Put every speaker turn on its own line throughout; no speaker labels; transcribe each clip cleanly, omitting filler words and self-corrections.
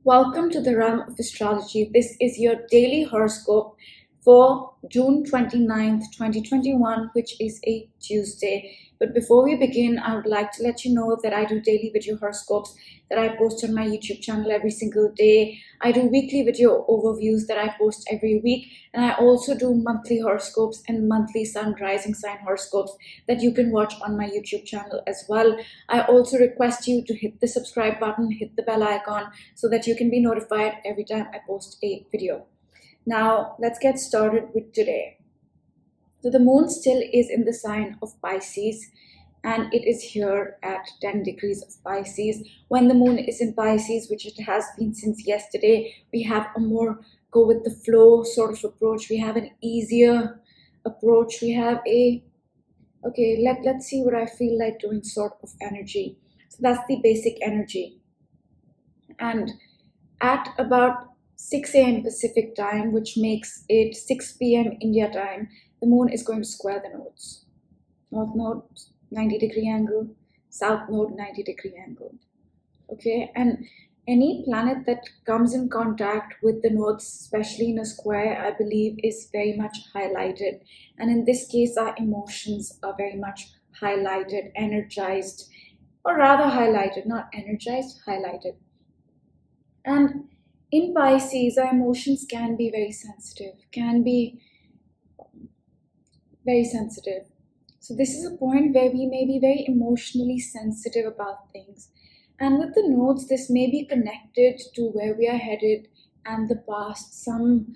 Welcome to the realm of astrology. This is your daily horoscope for June 29th, 2021, which is a Tuesday. But before we begin, I would like to let you know that I do daily video horoscopes that I post on my YouTube channel every single day. I do weekly video overviews that I post every week, and I also do monthly horoscopes and monthly sun rising sign horoscopes that you can watch on my YouTube channel as well. I also request you to hit the subscribe button, hit the bell icon so that you can be notified every time I post a video. Now, let's get started with today. So the moon still is in the sign of Pisces, and it is here at 10 degrees of Pisces. When the moon is in Pisces, which it has been since yesterday, we have a more go with the flow sort of approach. We have an easier approach. We have a, okay, let's see what I feel like doing sort of energy. So that's the basic energy. And at about 6 a.m. Pacific time, which makes it 6 p.m. India time, the moon is going to square the nodes. North node, 90-degree angle, south node, 90-degree angle. Okay, and any planet that comes in contact with the nodes, especially in a square, I believe is very much highlighted. And in this case, our emotions are very much highlighted, energized, or rather highlighted, not energized, highlighted. And in Pisces, our emotions can be very sensitive, So this is a point where we may be very emotionally sensitive about things. And with the nodes, this may be connected to where we are headed and the past, some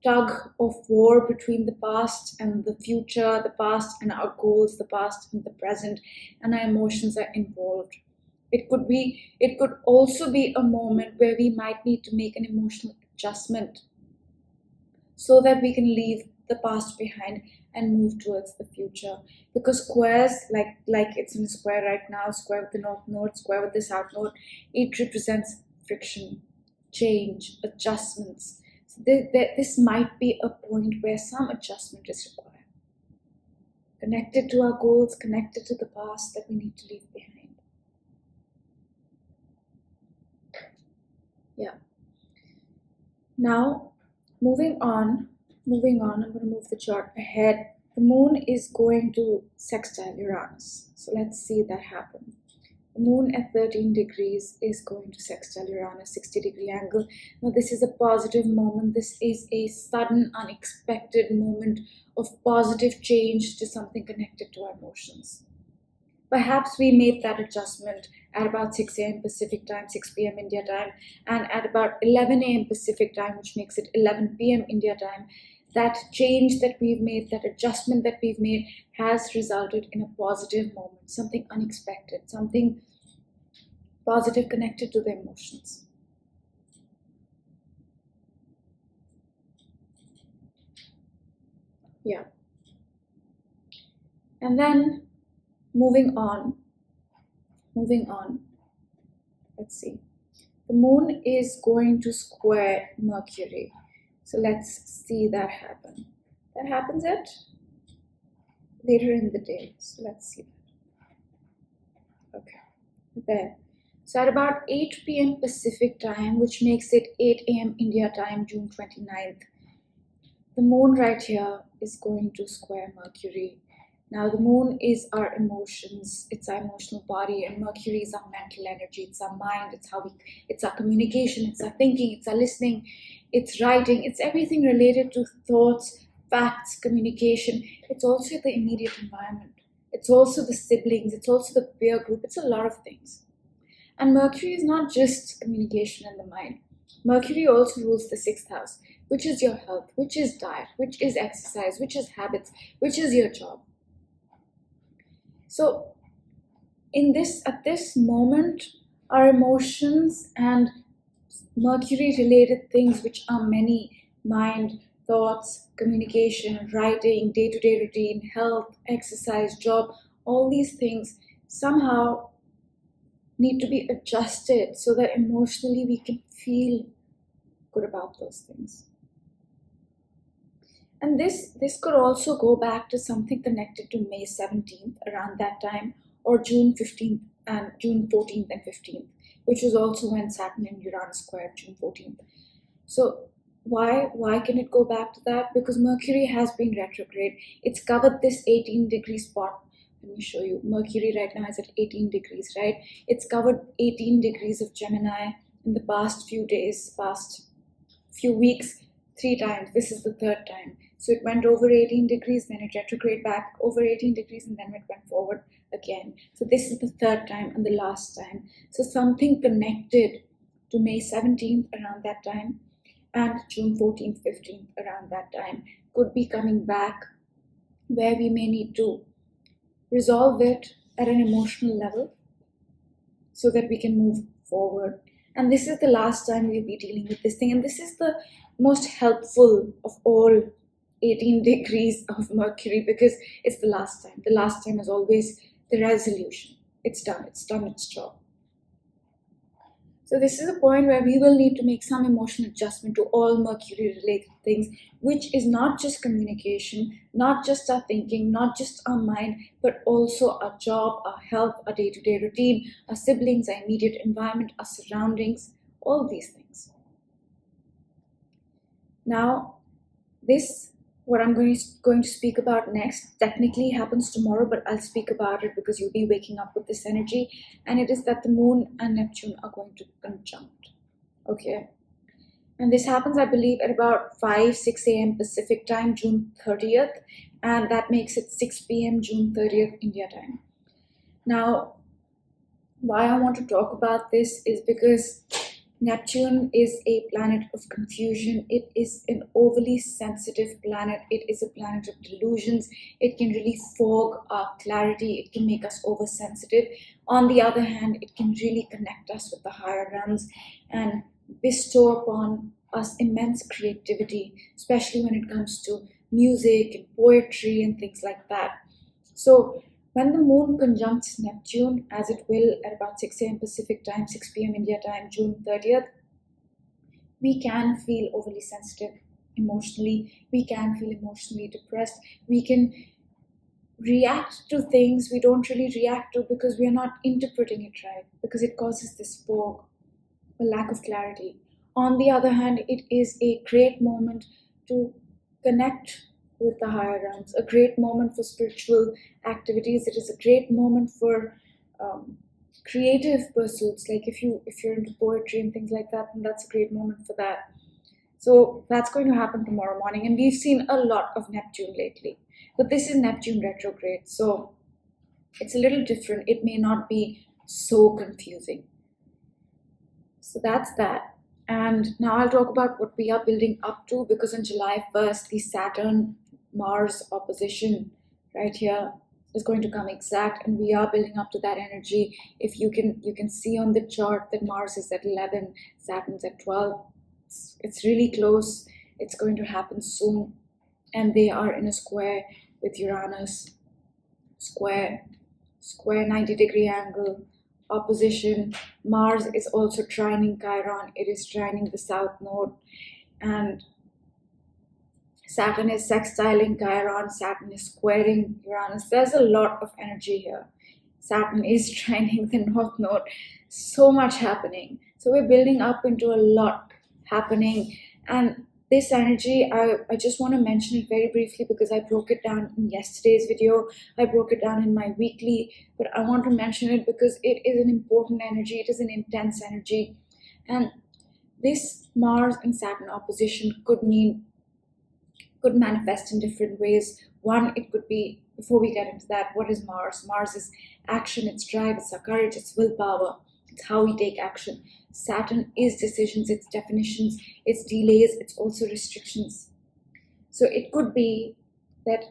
tug of war between the past and the future, the past and our goals, the past and the present, and our emotions are involved. It could also be a moment where we might need to make an emotional adjustment so that we can leave the past behind and move towards the future. Because squares, like it's in a square right now, square with the north node, square with the south node, it represents friction, change, adjustments. So this might be a point where some adjustment is required, connected to our goals, connected to the past that we need to leave behind. Yeah. Now, moving on, I'm going to move the chart ahead. The moon is going to sextile Uranus. So let's see that happen. The moon at 13 degrees is going to sextile Uranus, 60-degree angle. Now, this is a positive moment. This is a sudden, unexpected moment of positive change to something connected to our emotions. Perhaps we made that adjustment at about 6 a.m. Pacific time, 6 p.m. India time, and at about 11 a.m. Pacific time, which makes it 11 p.m. India time, that change that we've made, that adjustment that we've made has resulted in a positive moment, something unexpected, something positive connected to the emotions. Yeah. And then moving on, let's see. The moon is going to square Mercury. So let's see that happen. That happens at later in the day. So let's see that. Okay, there. So at about 8 p.m. Pacific time, which makes it 8 a.m. India time, June 29th, the moon right here is going to square Mercury. Now, the moon is our emotions, it's our emotional body, and Mercury is our mental energy, it's our mind, it's our communication, it's our thinking, it's our listening, it's writing, it's everything related to thoughts, facts, communication. It's also the immediate environment. It's also the siblings, it's also the peer group, it's a lot of things. And Mercury is not just communication and the mind. Mercury also rules the 6th house, which is your health, which is diet, which is exercise, which is habits, which is your job. So at this moment, our emotions and Mercury related things, which are many, mind, thoughts, communication, writing, day-to-day routine, health, exercise, job, all these things somehow need to be adjusted so that emotionally we can feel good about those things. And this could also go back to something connected to May 17th, around that time, or June 15th and June 14th and 15th, which was also when Saturn and Uranus squared June 14th. So why can it go back to that? Because Mercury has been retrograde. It's covered this 18-degree spot. Let me show you. Mercury right now is at 18 degrees, right? It's covered 18 degrees of Gemini in the past few days, past few weeks, 3 times. This is the 3rd time. So it went over 18 degrees, then it retrograde back over 18 degrees, and then it went forward again. So this is the 3rd time and the last time. So something connected to May 17th around that time and June 14th, 15th around that time could be coming back, where we may need to resolve it at an emotional level so that we can move forward. And this is the last time we'll be dealing with this thing. And this is the most helpful of all 18 degrees of Mercury, because it's the last time. The last time is always the resolution. It's done its job. So this is a point where we will need to make some emotional adjustment to all Mercury related things, which is not just communication, not just our thinking, not just our mind, but also our job, our health, our day-to-day routine, our siblings, our immediate environment, our surroundings, all these things. Now, what I'm going to speak about next technically happens tomorrow, but I'll speak about it because you'll be waking up with this energy, and it is that the moon and Neptune are going to conjunct. Okay, and this happens, I believe, at about 5-6 a.m. Pacific time, June 30th, and that makes it 6 p.m. June 30th India time. Now, why I want to talk about this is because Neptune is a planet of confusion. It is an overly sensitive planet. It is a planet of delusions. It can really fog our clarity. It can make us oversensitive. On the other hand, it can really connect us with the higher realms and bestow upon us immense creativity, especially when it comes to music and poetry and things like that. So when the moon conjuncts Neptune, as it will at about 6 a.m. Pacific time, 6 p.m. India time, June 30th, we can feel overly sensitive emotionally. We can feel emotionally depressed. We can react to things we don't really react to because we are not interpreting it right, because it causes this fog, a lack of clarity. On the other hand, it is a great moment to connect with the higher realms, a great moment for spiritual activities. It is a great moment for creative pursuits. Like if you're into poetry and things like that, then that's a great moment for that. So that's going to happen tomorrow morning, and we've seen a lot of Neptune lately, but this is Neptune retrograde, so it's a little different. It may not be so confusing. So that's that. And now I'll talk about what we are building up to, because on July 1st, the Saturn Mars opposition right here is going to come exact, and we are building up to that energy. If you can see on the chart that Mars is at 11, Saturn's at 12. It's really close. It's going to happen soon, and they are in a square with Uranus. Square 90-degree angle opposition. Mars is also trining Chiron. It is trining the south node, and Saturn is sextiling Chiron. Saturn is squaring Uranus. There's a lot of energy here. Saturn is trining the north node. So much happening. So we're building up into a lot happening. And this energy, I just want to mention it very briefly because I broke it down in yesterday's video. I broke it down in my weekly, but I want to mention it because it is an important energy. It is an intense energy. And this Mars and Saturn opposition could manifest in different ways. One, it could be, before we get into that, what is Mars? Mars is action, it's drive, it's our courage, it's willpower. It's how we take action. Saturn is decisions, it's definitions, it's delays, it's also restrictions. So it could be that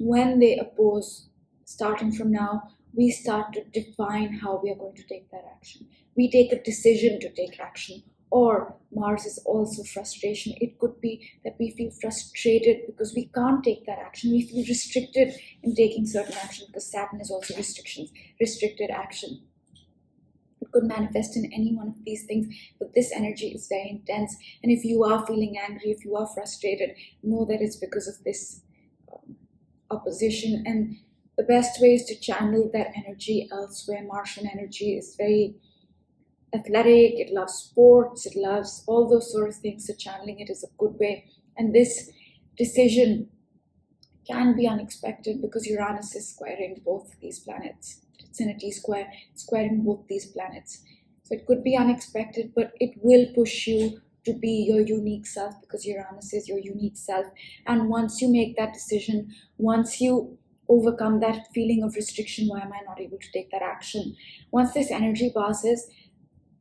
when they oppose, starting from now, we start to define how we are going to take that action. We take a decision to take action. Or Mars is also frustration. It could be that we feel frustrated because we can't take that action. We feel restricted in taking certain action because Saturn is also restrictions, restricted action. It could manifest in any one of these things, but this energy is very intense. And if you are feeling angry, if you are frustrated, know that it's because of this opposition. And the best way is to channel that energy elsewhere. Martian energy is very athletic, it loves sports, it loves all those sort of things. So channeling it is a good way. And this decision can be unexpected because Uranus is squaring both these planets. It's in a T-square, squaring both these planets. So it could be unexpected, but it will push you to be your unique self, because Uranus is your unique self. And once you make that decision, once you overcome that feeling of restriction, why am I not able to take that action? Once this energy passes,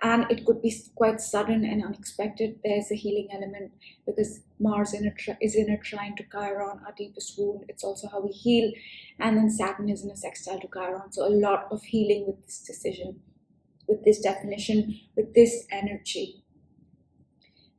and it could be quite sudden and unexpected, there's a healing element, because Mars is in a trine to Chiron, our deepest wound. It's also how we heal. And then Saturn is in a sextile to Chiron. So a lot of healing with this decision, with this definition, with this energy.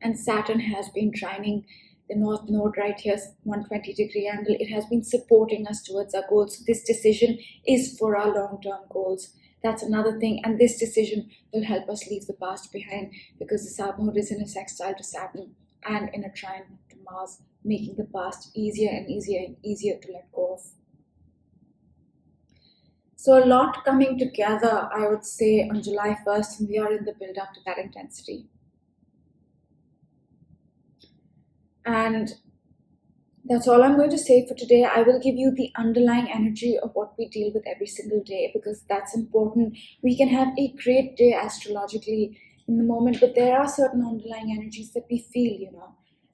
And Saturn has been trining the North Node right here, 120-degree angle. It has been supporting us towards our goals. So this decision is for our long-term goals. That's another thing. And this decision will help us leave the past behind, because the South Node is in a sextile to Saturn and in a trine to Mars, making the past easier and easier and easier to let go of. So a lot coming together, I would say, on July 1st, and we are in the build-up to that intensity. And that's all I'm going to say for today. I will give you the underlying energy of what we deal with every single day, because that's important. We can have a great day astrologically in the moment, but there are certain underlying energies that we feel,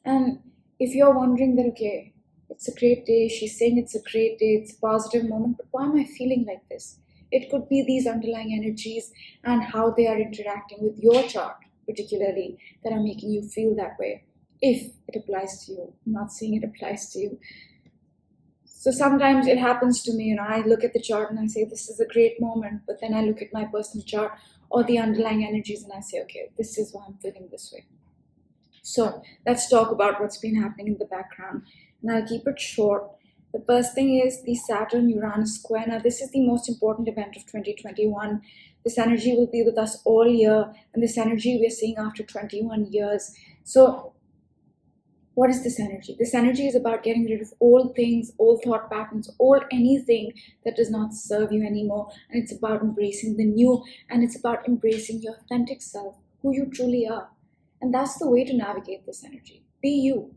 And if you're wondering that, okay, it's a great day, she's saying it's a great day, it's a positive moment, but why am I feeling like this? It could be these underlying energies and how they are interacting with your chart, particularly, that are making you feel that way. If it applies to you. I'm not saying it applies to you. So sometimes it happens to me, I look at the chart and I say, this is a great moment, but then I look at my personal chart or the underlying energies and I say, okay, this is why I'm feeling this way. So let's talk about what's been happening in the background, and I'll keep it short. The first thing is the Saturn-Uranus square. Now, this is the most important event of 2021. This energy will be with us all year, and this energy we're seeing after 21 years. So what is this energy? This energy is about getting rid of old things, old thought patterns, old anything that does not serve you anymore. And it's about embracing the new, and it's about embracing your authentic self, who you truly are. And that's the way to navigate this energy. Be you.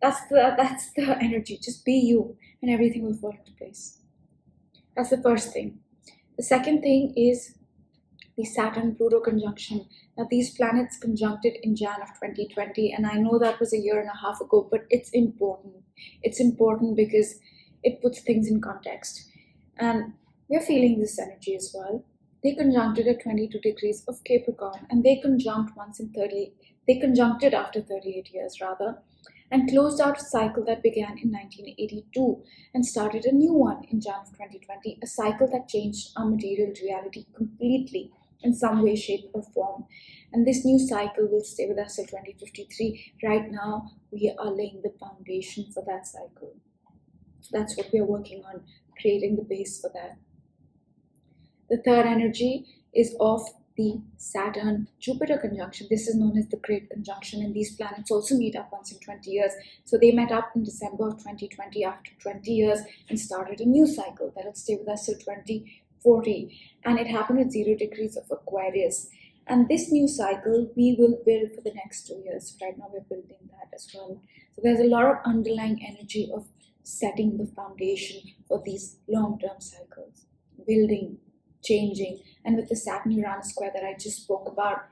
That's the energy. Just be you, and everything will fall into place. That's the first thing. The second thing is the Saturn-Pluto conjunction. Now, these planets conjuncted in Jan of 2020, and I know that was a year and a half ago, but it's important. It's important because it puts things in context. And we're feeling this energy as well. They conjuncted at 22 degrees of Capricorn, and they conjuncted after 38 years, rather, and closed out a cycle that began in 1982 and started a new one in Jan of 2020, a cycle that changed our material reality completely in some way, shape, or form. And this new cycle will stay with us till 2053. Right now, we are laying the foundation for that cycle. So that's what we are working on, creating the base for that. The third energy is of the Saturn-Jupiter conjunction. This is known as the Great Conjunction, and these planets also meet up once in 20 years. So they met up in December of 2020 after 20 years and started a new cycle that will stay with us till 2040. And it happened at 0 degrees of Aquarius. And this new cycle we will build for the next 2 years. Right now we're building that as well. So there's a lot of underlying energy of setting the foundation for these long-term cycles, building, changing. And with the Saturn-Uranus square that I just spoke about,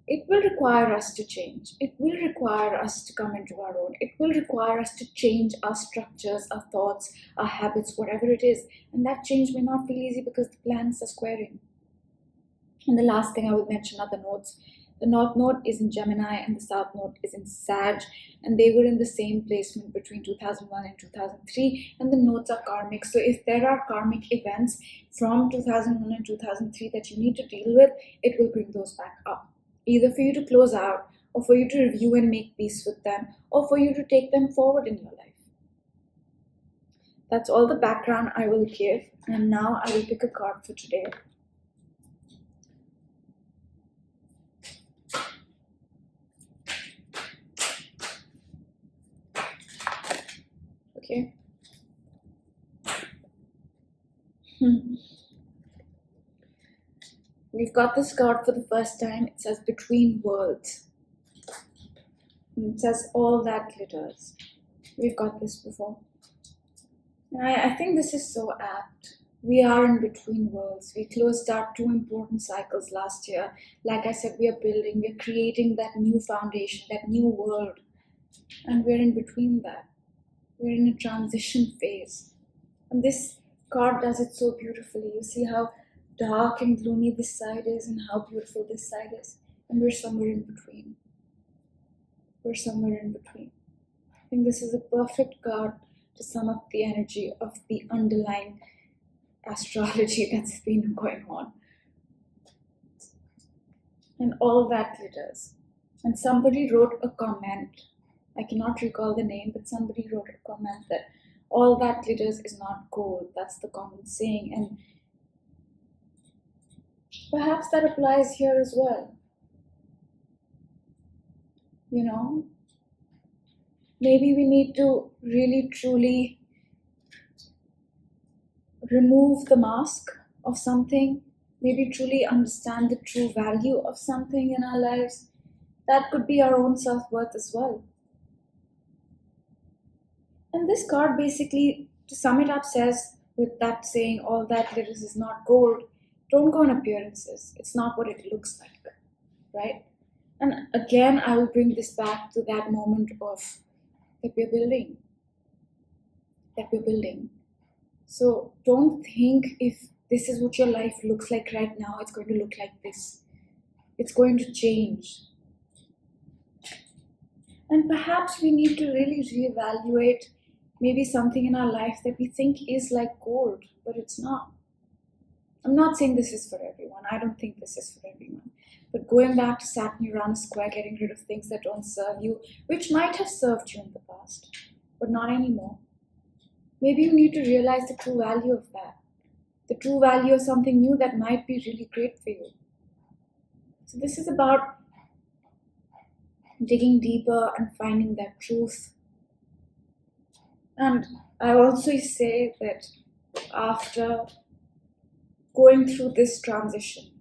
it will require us to change. It will require us to come into our own. It will require us to change our structures, our thoughts, our habits, whatever it is. And that change may not feel easy because the planets are squaring. And the last thing I will mention are the nodes. The North Node is in Gemini and the South Node is in Sag, and they were in the same placement between 2001 and 2003, and the nodes are karmic. So if there are karmic events from 2001 and 2003 that you need to deal with, it will bring those back up, either for you to close out, or for you to review and make peace with them, or for you to take them forward in your life. That's all the background I will give, and now I will pick a card for today. Okay. We've got this card for the first time. It says Between Worlds. And it says All That Glitters. We've got this before. And I think this is so apt. We are in between worlds. We closed out 2 important cycles last year. Like I said, we're creating that new foundation, that new world. And we're in between that. We're in a transition phase. And this card does it so beautifully. You see how dark and gloomy this side is and how beautiful this side is. And we're somewhere in between. We're somewhere in between. I think this is a perfect card to sum up the energy of the underlying astrology that's been going on. And all that glitters. And somebody wrote a comment. I cannot recall the name, but somebody wrote a comment that all that glitters is not gold. That's the common saying. And perhaps that applies here as well. You know, maybe we need to really truly remove the mask of something, maybe truly understand the true value of something in our lives. That could be our own self-worth as well. And this card basically, to sum it up, says, with that saying, all that glitters is not gold, don't go on appearances. It's not what it looks like, right? And again, I will bring this back to that moment of that we're building. So don't think if this is what your life looks like right now, it's going to look like this. It's going to change. And perhaps we need to really reevaluate maybe something in our life that we think is like gold, but it's not. I'm not saying this is for everyone. I don't think this is for everyone. But going back to Saturn Uranus square, getting rid of things that don't serve you, which might have served you in the past, but not anymore. Maybe you need to realize the true value of that. The true value of something new that might be really great for you. So this is about digging deeper and finding that truth. And I also say that after going through this transition,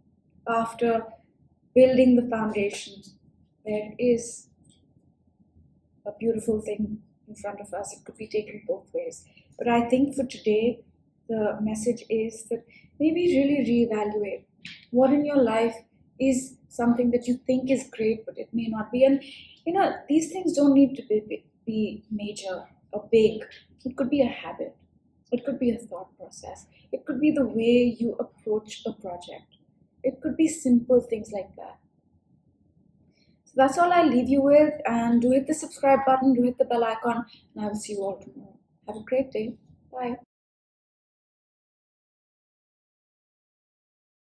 after building the foundation, there is a beautiful thing in front of us. It could be taken both ways. But I think for today, the message is that maybe really reevaluate what in your life is something that you think is great, but it may not be. And these things don't need to be major or big. It could be a habit. It could be a thought process. It could be the way you approach a project. It could be simple things like that. So that's all I'll leave you with. And do hit the subscribe button, do hit the bell icon, and I will see you all tomorrow. Have a great day. Bye.